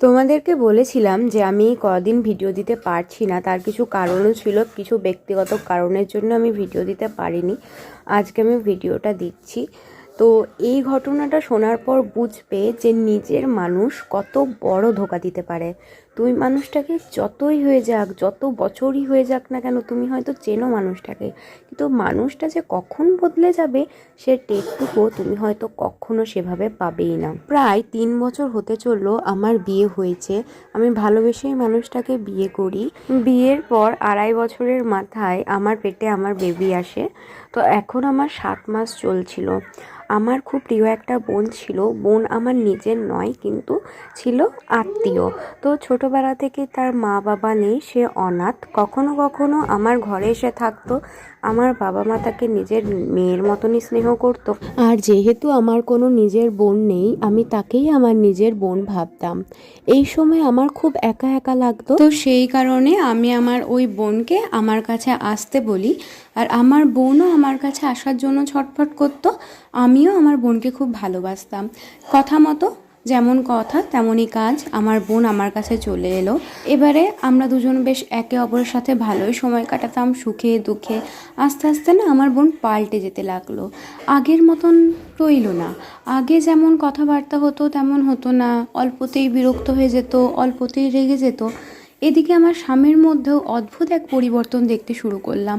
তোমাদেরকে বলেছিলাম যে আমি কদিন ভিডিও দিতে পারছি না, তার কিছু কারণও ছিল, কিছু ব্যক্তিগত কারণের জন্য আমি ভিডিও দিতে পারিনি। আজকে আমি ভিডিওটা দিচ্ছি। তো এই ঘটনাটা শোনার পর বুঝবে যে নিজের মানুষ কত বড় ধোঁকা দিতে পারে। তুমি মানুষটাকে যতই হয়ে যাক, যত বছরই হয়ে যাক না কেন, তুমি হয়তো চেনো মানুষটাকে, কিন্তু মানুষটা যে কখন বদলে যাবে সে টেরটুকু তুমি হয়তো কখনো সেভাবে পাবেই না। প্রায় 3 বছর হতে চললো আমার বিয়ে হয়েছে। আমি ভালোবেসেই মানুষটাকে বিয়ে করি। বিয়ের পর 2.5 বছরের মাথায় আমার পেটে আমার বেবি আসে। তো এখন আমার 7 মাস চলছিল। আমার খুব প্রিয় একটা বোন ছিল। বোন আমার নিজের নয়, কিন্তু ছিল আত্মীয়। তো ছোটবেলা থেকে তার মা বাবা নেই, সে অনাথ। কখনো কখনো আমার ঘরে এসে থাকতো। আমার বাবা মা তাকে নিজের মেয়ের মতনই স্নেহ করতো। আর যেহেতু আমার কোনো নিজের বোন নেই, আমি তাকেই আমার নিজের বোন ভাবতাম। এই সময় আমার খুব একা একা লাগতো। তো সেই কারণে আমি আমার ওই বোনকে আমার কাছে আসতে বলি, আর আমার বোনও আমার কাছে আসার জন্য ছটফট করতো। আমিও আমার বোনকে খুব ভালোবাসতাম। কথা মতো যেমন কথা তেমনই কাজ, আমার বোন আমার কাছে চলে এলো। এবারে আমরা দুজন বেশ একে অপরের সাথে ভালোই সময় কাটাতাম, সুখে দুঃখে। আস্তে আস্তে না আমার বোন পাল্টে যেতে লাগলো, আগের মতন রইল না। আগে যেমন কথাবার্তা হতো তেমন হতো না, অল্পতেই বিরক্ত হয়ে যেত, অল্পতেই রেগে যেত। এদিকে আমার স্বামীর মধ্যেও অদ্ভুত এক পরিবর্তন দেখতে শুরু করলাম।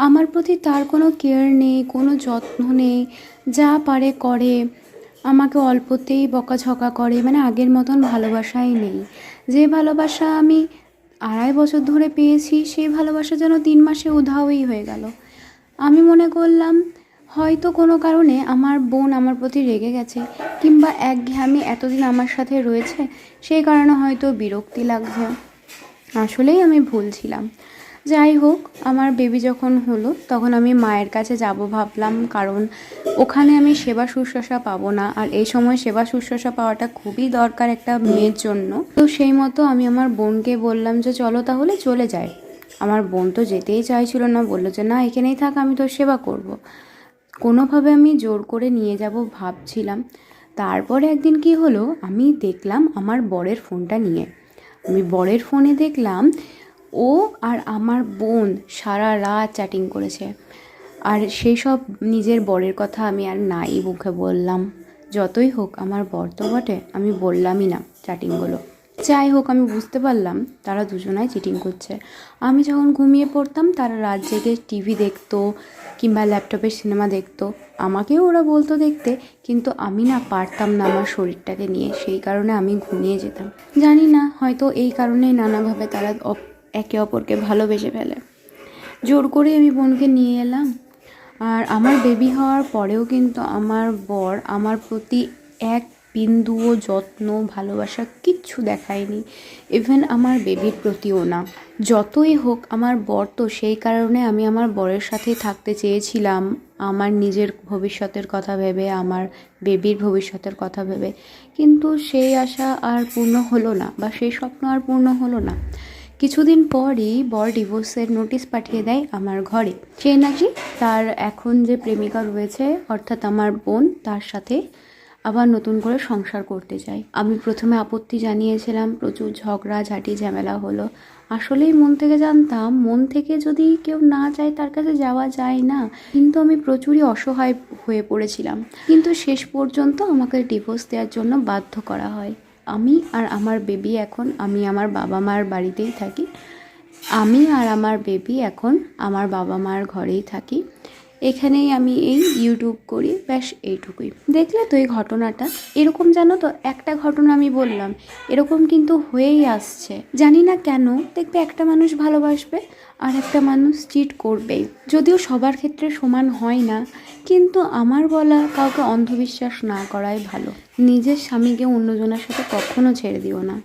আমার প্রতি তার কোনো কেয়ার নেই, কোনো যত্ন নেই, যা পারে করে। আমাকে অল্পতেই বকাঝকা করে, মানে আগের মতন ভালোবাসাই নেই। যে ভালোবাসা আমি 2.5 বছর ধরে পেয়েছি, সেই ভালোবাসা যেন 3 মাসে উধাওই হয়ে গেল। আমি মনে করলাম হয়তো কোনো কারণে আমার বোন আমার প্রতি রেগে গেছে, কিংবা একঘেয়েমি এতদিন আমার সাথে রয়েছে, সেই কারণে হয়তো বিরক্তি লাগছে। আসলেই আমি ভুল ছিলাম। যাই হোক, আমার বেবি যখন হলো তখন আমি মায়ের কাছে যাব ভাবলাম, কারণ ওখানে আমি সেবা শুশ্রূষা পাবো না, আর এই সময় সেবা শুশ্রূষা পাওয়াটা খুবই দরকার একটা মেয়ের জন্য। তো সেই মতো আমি আমার বোনকে বললাম যে চলো তাহলে চলে যাই। আমার বোন তো যেতেই চাইছিল না, বললো যে না এখানেই থাক, আমি তোর সেবা করব। কোনোভাবে আমি জোর করে নিয়ে যাব ভাবছিলাম। তারপরে একদিন কি হলো, আমি দেখলাম আমার বরের ফোনটা নিয়ে। আমি বরের ফোনে দেখলাম ও আর আমার বোন সারা রাত চ্যাটিং করেছে। আর সেই সব নিজের বরের কথা আমি আর নাই মুখে বললাম। যতই হোক আমার বর তো বটে, আমি বললামই না চ্যাটিংগুলো। যাই হোক, আমি বুঝতে পারলাম তারা দুজনাই চিটিং করছে। আমি যখন ঘুমিয়ে পড়তাম তারা রাত জেগে টিভি দেখতো কিংবা ল্যাপটপে সিনেমা দেখতো। আমাকেও ওরা বলতো দেখতে, কিন্তু আমি না পারতাম না আমার শরীরটাকে নিয়ে, সেই কারণে আমি ঘুমিয়ে যেতাম। জানি না, হয়তো এই কারণেই নানাভাবে তারা একে অপরকে ভালোবেসে ফেলে। জোর করে আমি বোনকে নিয়ে এলাম। আর আমার বেবি হওয়ার পরেও কিন্তু আমার বর আমার প্রতি এক বিন্দুও যত্ন ভালোবাসা কিচ্ছু দেখায়নি, ইভেন আমার বেবির প্রতিও না। যতই হোক আমার বর তো, সেই কারণে আমি আমার বরের সাথেই থাকতে চেয়েছিলাম, আমার নিজের ভবিষ্যতের কথা ভেবে, আমার বেবির ভবিষ্যতের কথা ভেবে। কিন্তু সেই আশা আর পূর্ণ হলো না, বা সেই স্বপ্ন আর পূর্ণ হলো না। কিছুদিন পরই বর ডিভোর্সের নোটিশ পাঠিয়ে দেয় আমার ঘরে। সে নাকি তার এখন যে প্রেমিকা রয়েছে, অর্থাৎ আমার বোন, তার সাথে আবার নতুন করে সংসার করতে চায়। আমি প্রথমে আপত্তি জানিয়েছিলাম, প্রচুর ঝগড়াঝাটি ঝামেলা হলো। আসলেই মন থেকে জানতাম, মন থেকে যদি কেউ না চায় তার কাছে যাওয়া যায় না, কিন্তু আমি প্রচুরই অসহায় হয়ে পড়েছিলাম। কিন্তু শেষ পর্যন্ত আমাকে ডিভোর্স দেওয়ার জন্য বাধ্য করা হয়। আমি আর আমার বেবি এখন, আমি আমার বাবা মার বাড়িতেই থাকি। আমি আর আমার বেবি এখন আমার বাবা মার ঘরেই থাকি। এখানেই আমি এই ইউটিউব করি, ব্যাস এইটুকুই। দেখলে তো এই ঘটনাটা, এরকম জানো তো একটা ঘটনা আমি বললাম, এরকম কিন্তু হয়েই আসছে। জানি না কেন, দেখবে একটা মানুষ ভালোবাসবে আর একটা মানুষ চিট করবেই। যদিও সবার ক্ষেত্রে সমান হয় না, কিন্তু আমার বলা কাউকে অন্ধবিশ্বাস না করাই ভালো। নিজের স্বামীকে অন্যজনের সাথে কখনো ছেড়ে দিও না।